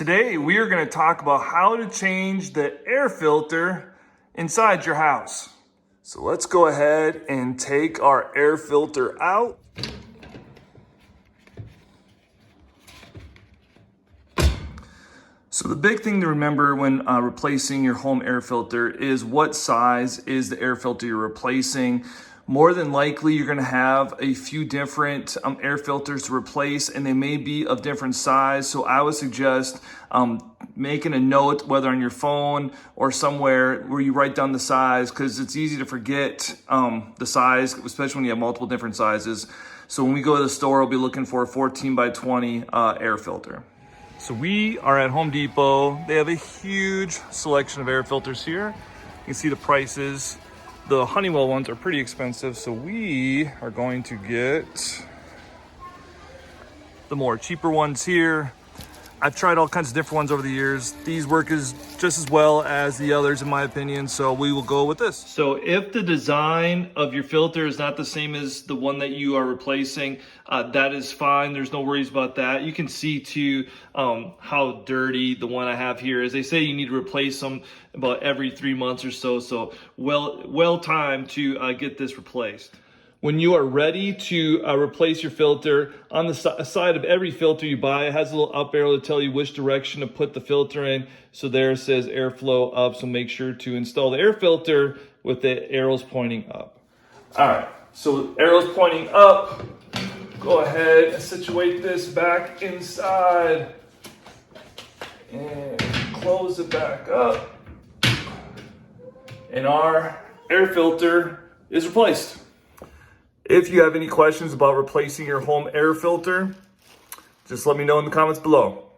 Today we are going to talk about how to change the air filter inside your house. So let's go ahead and take our air filter out. So the big thing to remember when replacing your home air filter is what size is the air filter you're replacing. More than likely, you're gonna have a few different air filters to replace, and they may be of different size. So I would suggest making a note, whether on your phone or somewhere where you write down the size, because it's easy to forget the size, especially when you have multiple different sizes. So when we go to the store, we'll be looking for a 14 by 20 air filter. So we are at Home Depot. They have a huge selection of air filters here. You can see the prices. The Honeywell ones are pretty expensive, so we are going to get the more cheaper ones here. I've tried all kinds of different ones over the years. These work just as well as the others, in my opinion, so we will go with this. So if the design of your filter is not the same as the one that you are replacing, that is fine. There's no worries about that. You can see too how dirty the one I have here is. They say you need to replace them about every 3 months or so, so well timed to get this replaced. When you are ready to replace your filter, on the side of every filter you buy, it has a little up arrow to tell you which direction to put the filter in. So there it says airflow up, so make sure to install the air filter with the arrows pointing up. All right, so arrows pointing up, go ahead and situate this back inside and close it back up. And our air filter is replaced. If you have any questions about replacing your home air filter, just let me know in the comments below.